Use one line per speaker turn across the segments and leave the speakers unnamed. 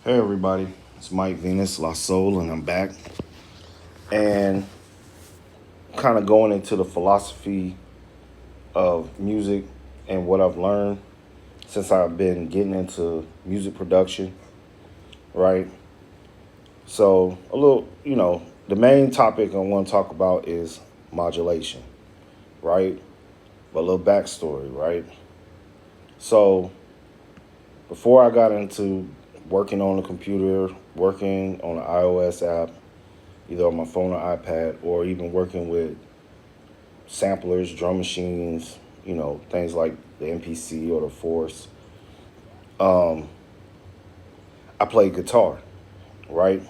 Hey everybody, it's Mike Venus La Soul, and I'm back. And kind of going into the philosophy of music and what I've learned since I've been getting into music production, right? So, the main topic I want to talk about is modulation, right? But a little backstory, right? So, before I got into working on the computer, working on an iOS app, either on my phone or iPad, or even working with samplers, drum machines, things like the MPC or the Force. Um, I played guitar, right?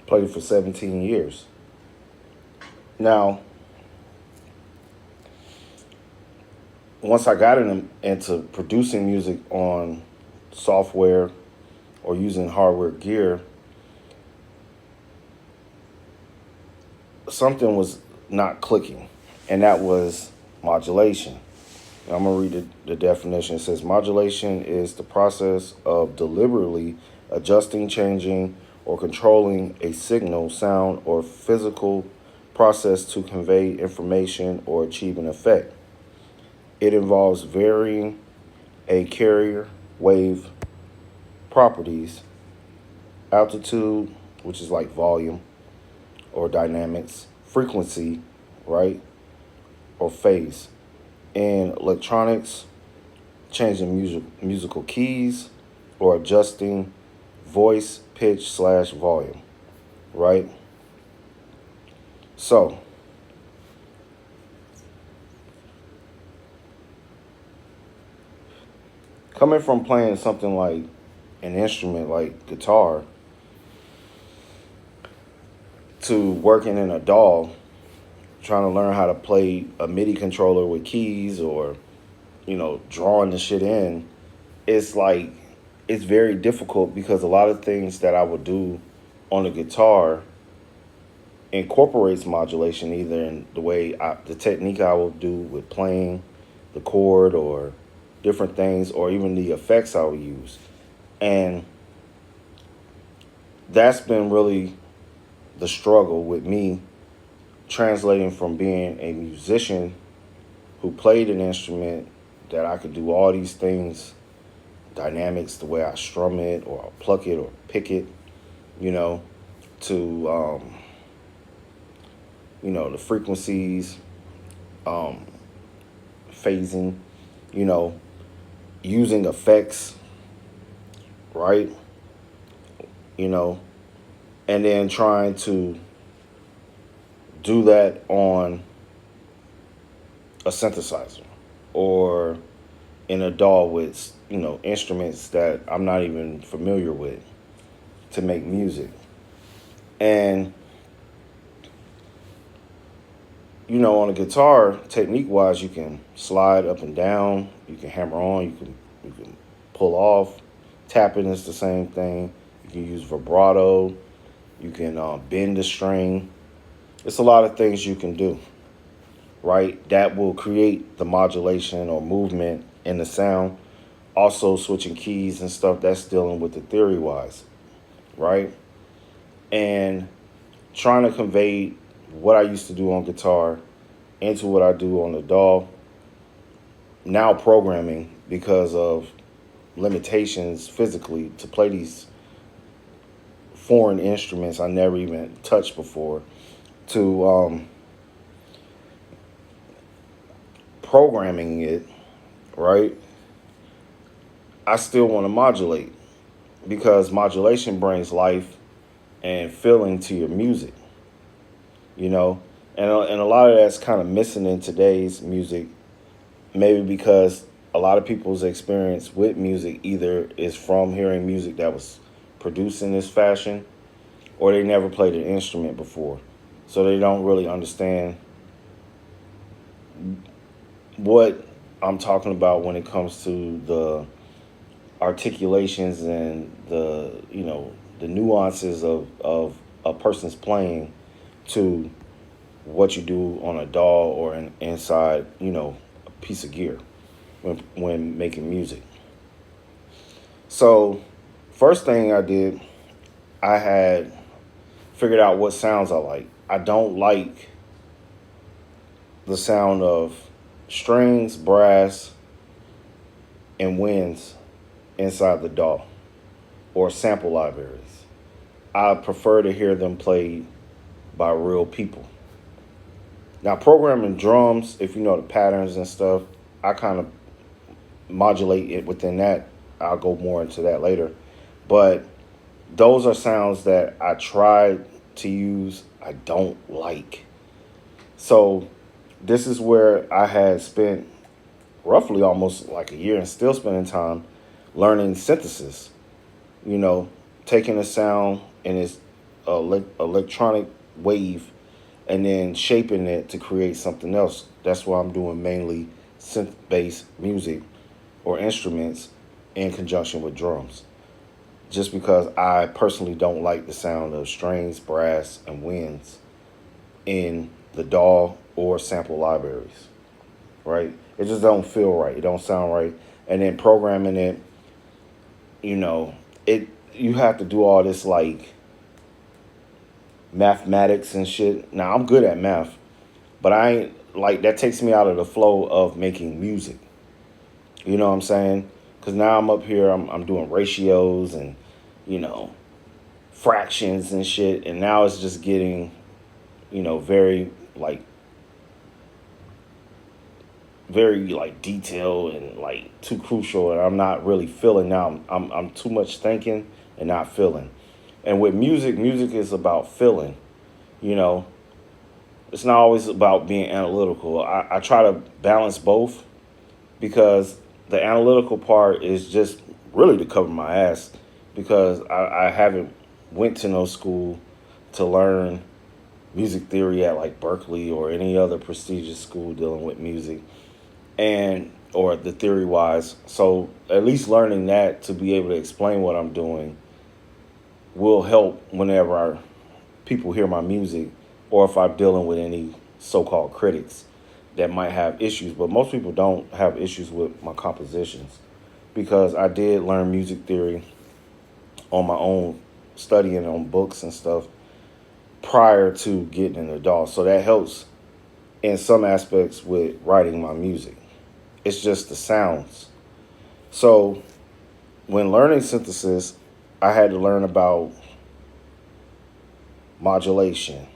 Played it for 17 years. Now, once I got into producing music on software or using hardware gear, something was not clicking, and that was modulation. I'm going to read the definition. It says modulation is the process of deliberately adjusting, changing, or controlling a signal, sound, or physical process to convey information or achieve an effect. It involves varying a carrier wave properties, altitude, which is like volume or dynamics, frequency, right, or phase. In electronics, changing musical keys or adjusting voice pitch slash volume, right? So, coming from playing something like an instrument like guitar to working in a DAW, trying to learn how to play a MIDI controller with keys or, drawing the shit in, it's like, it's very difficult because a lot of things that I would do on the guitar incorporates modulation either in the technique I will do with playing the chord or different things or even the effects I will use. And that's been really the struggle with me translating from being a musician who played an instrument that I could do all these things, dynamics, the way I strum it or I pluck it or pick it, you know, to the frequencies, um, phasing, you know, using effects, right? You know, and then trying to do that on a synthesizer or in a DAW with, instruments that I'm not even familiar with to make music. And, on a guitar, technique wise, you can slide up and down, you can hammer on, you can pull off. Tapping is the same thing. You can use vibrato, you can bend the string. It's a lot of things you can do, right? That will create the modulation or movement in the sound. Also, switching keys and stuff, that's dealing with the theory wise, right? And trying to convey what I used to do on guitar into what I do on the DAW, now programming because of limitations physically to play these foreign instruments I never even touched before, to programming it, right? I still want to modulate because modulation brings life and feeling to your music, you know? And a lot of that's kind of missing in today's music, maybe because a lot of people's experience with music either is from hearing music that was produced in this fashion or they never played an instrument before. So they don't really understand what I'm talking about when it comes to the articulations and the nuances of a person's playing to what you do on a DAW or inside, a piece of gear when making music. So, first thing I did, I had figured out what sounds I like. I don't like the sound of strings, brass, and winds inside the DAW or sample libraries. I prefer to hear them played by real people. Now, programming drums, if you know the patterns and stuff, I kind of modulate it within that. I'll go more into that later. But those are sounds that I tried to use, I don't like. So this is where I had spent roughly almost like a year and still spending time learning synthesis, you know, taking a sound in its electronic wave and then shaping it to create something else. That's why I'm doing mainly synth-based music or instruments in conjunction with drums. Just because I personally don't like the sound of strings, brass, and winds in the DAW or sample libraries, right? It just don't feel right. It don't sound right. And then programming it, you have to do all this like mathematics and shit. Now I'm good at math, but I ain't like that takes me out of the flow of making music. You know what I'm saying? Because now I'm up here, I'm doing ratios and, fractions and shit. And now it's just getting, very like detailed and like too crucial. And I'm not really feeling now. I'm too much thinking and not feeling. And with music is about feeling, you know. It's not always about being analytical. I try to balance both because the analytical part is just really to cover my ass because I haven't went to no school to learn music theory at like Berkeley or any other prestigious school dealing with music and or the theory wise. So at least learning that to be able to explain what I'm doing will help whenever people hear my music or if I'm dealing with any so-called critics that might have issues. But most people don't have issues with my compositions because I did learn music theory on my own, studying on books and stuff prior to getting in the DAW. So that helps in some aspects with writing my music. It's just the sounds. So when learning synthesis, I had to learn about modulation,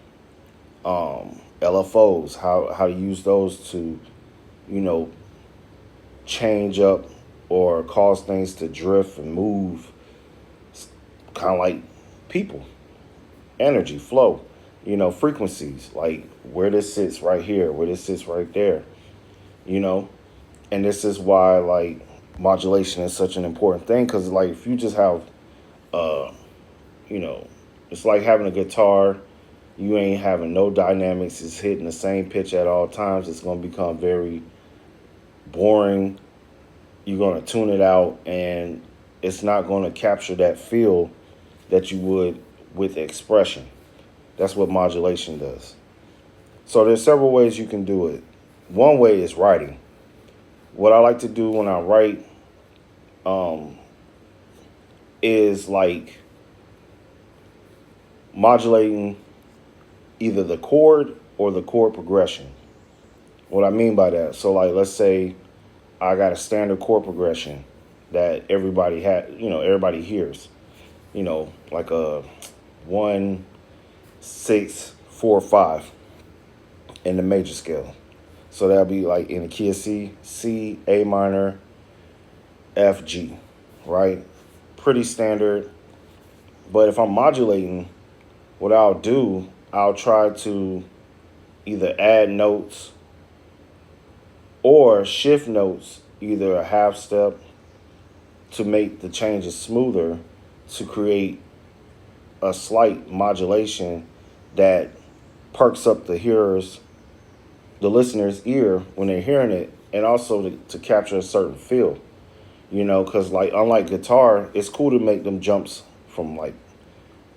LFOs, how to use those to, change up or cause things to drift and move, kind of like people, energy, flow, frequencies, like where this sits right here, where this sits right there, and this is why like modulation is such an important thing because like if you just have, it's like having a guitar. You ain't having no dynamics. It's hitting the same pitch at all times. It's going to become very boring. You're going to tune it out, and it's not going to capture that feel that you would with expression. That's what modulation does. So there's several ways you can do it. One way is writing. What I like to do when I write is like modulating either the chord or the chord progression. What I mean by that, so like let's say I got a standard chord progression that everybody everybody hears, like a 1, 6, 4, 5 in the major scale. So that'll be like in the key of C, C, A minor, F, G, right? Pretty standard. But if I'm modulating, what I'll try to either add notes or shift notes, either a half step to make the changes smoother, to create a slight modulation that perks up the listener's ear when they're hearing it, and also to capture a certain feel, because like unlike guitar, it's cool to make them jumps from like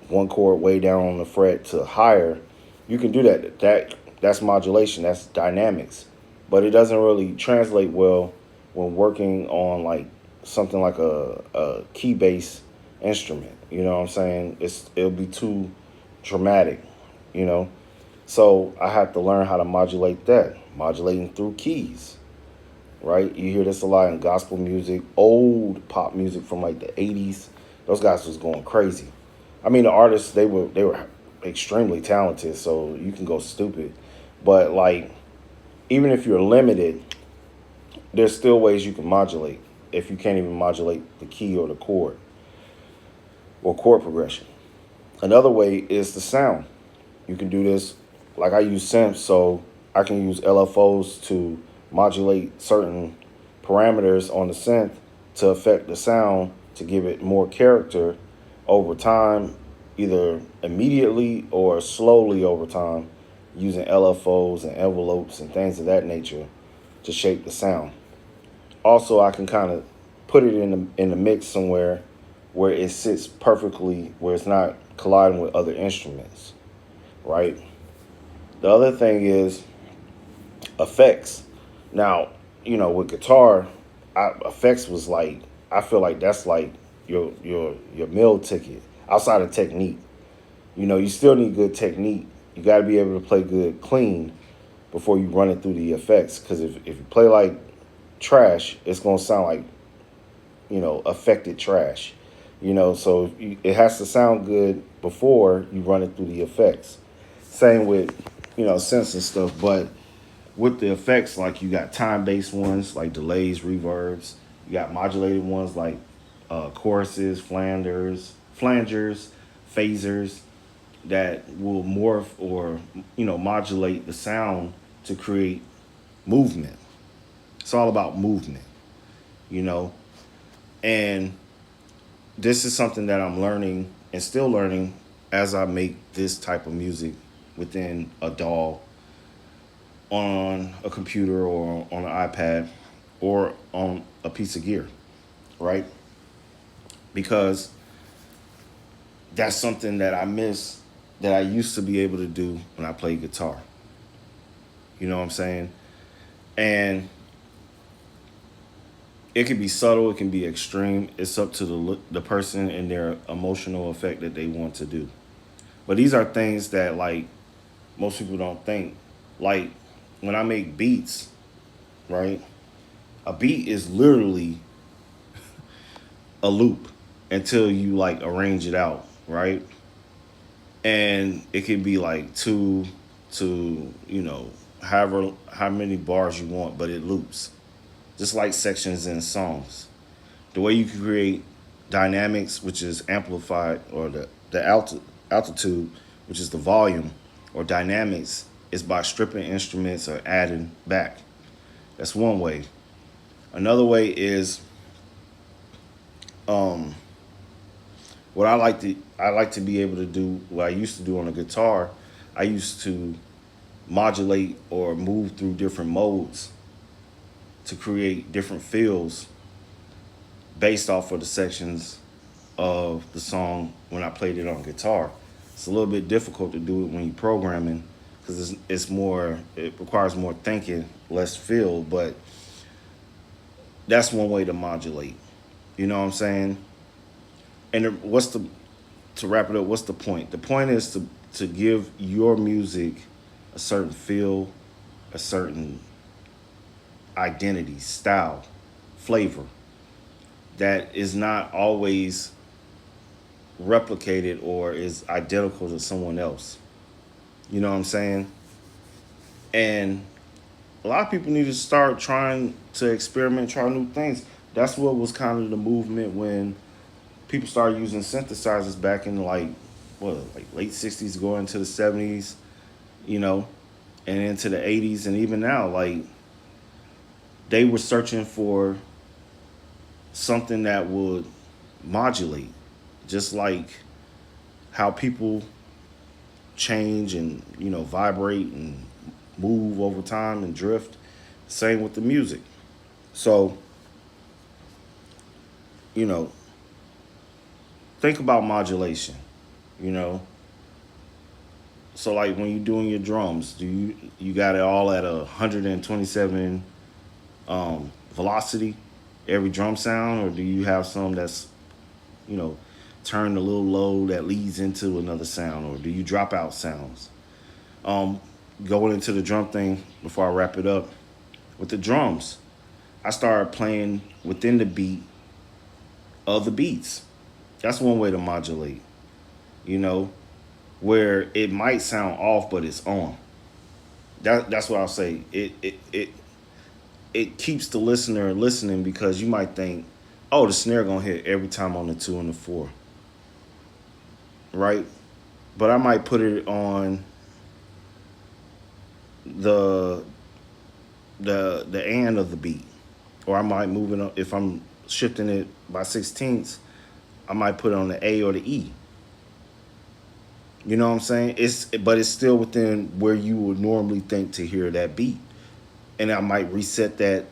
one chord way down on the fret to higher. You can do that. That That's modulation, that's dynamics. But it doesn't really translate well when working on like something like a key bass instrument. You know what I'm saying? It'll be too dramatic, you know. So I have to learn how to modulate that, modulating through keys, right? You hear this a lot in gospel music, old pop music from like the 80s. Those guys was going crazy. I mean, the artists they were extremely talented, so you can go stupid. But like even if you're limited, there's still ways you can modulate if you can't even modulate the key or the chord or chord progression. Another way is the sound. You can do this like I use synths, so I can use LFOs to modulate certain parameters on the synth to affect the sound to give it more character over time, either immediately or slowly over time, using LFOs and envelopes and things of that nature to shape the sound. Also, I can kind of put it in the mix somewhere where it sits perfectly, where it's not colliding with other instruments, right? The other thing is effects. Now, with guitar, effects was like I feel like that's like your meal ticket outside of technique. You still need good technique. You got to be able to play good clean before you run it through the effects. Because if you play like trash, it's gonna sound like affected trash. So it has to sound good before you run it through the effects. Same with synths and stuff, but with the effects, like you got time-based ones like delays, reverbs. You got modulated ones like choruses, flangers, phasers that will morph or modulate the sound to create movement. It's all about movement, you know. And this is something that I'm learning and still learning as I make this type of music within a DAW on a computer or on an iPad or on a piece of gear, right? Because that's something that I miss that I used to be able to do when I played guitar. You know what I'm saying? And it can be subtle, it can be extreme. It's up to the person and their emotional effect that they want to do. But these are things that like most people don't think. Like when I make beats, right? A beat is literally a loop until you like arrange it out, right? And it can be like two to however how many bars you want, but it loops just like sections in songs. The way you can create dynamics, which is amplified, or the altitude, which is the volume, or dynamics, is by stripping instruments or adding back. That's one way. Another way is what I like to be able to do, what I used to do on a guitar. I used to modulate or move through different modes to create different feels based off of the sections of the song when I played it on guitar. It's a little bit difficult to do it when you're programming because it requires more thinking, less feel, but that's one way to modulate. You know what I'm saying? And to wrap it up, what's the point? The point is to give your music a certain feel, a certain identity, style, flavor that is not always replicated or is identical to someone else. You know what I'm saying? And a lot of people need to start trying to experiment, try new things. That's what was kind of the movement when people started using synthesizers back in like late 60s going into the 70s, and into the 80s, and even now, like they were searching for something that would modulate, just like how people change and vibrate and move over time and drift. Same with the music. So think about modulation. So like when you're doing your drums, do you got it all at 127 velocity every drum sound, or do you have some that's, you know, turned a little low that leads into another sound, or do you drop out sounds? Um, Going into the drum thing before I wrap it up, with the drums, I started playing within the beat of the beats. That's one way to modulate, you know, where it might sound off, but it's on. That's what I'll say. It keeps the listener listening because you might think, oh, the snare gonna hit every time on the 2 and the 4, right? But I might put it on the the and of the beat, or I might move it up if I'm shifting it by 16ths. I might put it on the A or the E. You know what I'm saying? But it's still within where you would normally think to hear that beat, and I might reset that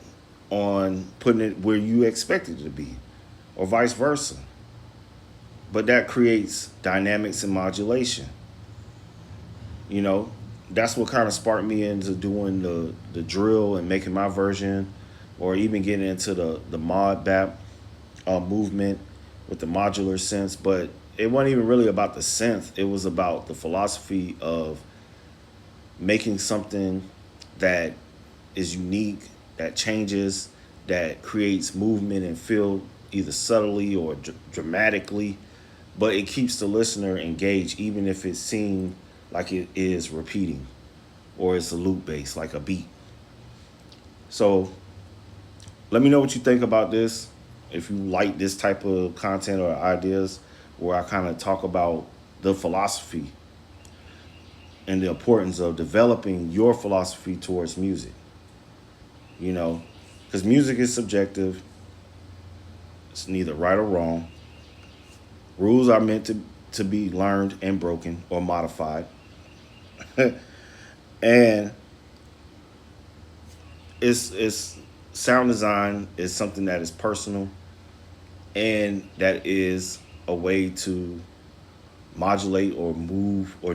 on putting it where you expect it to be, or vice versa. But that creates dynamics and modulation. You know, that's what kind of sparked me into doing the drill and making my version, or even getting into the mod bap movement with the modular synths. But it wasn't even really about the synth. It was about the philosophy of making something that is unique, that changes, that creates movement and feel either subtly or dramatically, but it keeps the listener engaged even if it seems like it is repeating or it's a loop bass, like a beat. So let me know what you think about this. If you like this type of content or ideas where I kind of talk about the philosophy and the importance of developing your philosophy towards music, you know, because music is subjective. It's neither right or wrong. Rules are meant to be learned and broken or modified. And it's sound design is something that is personal, and that is a way to modulate or move or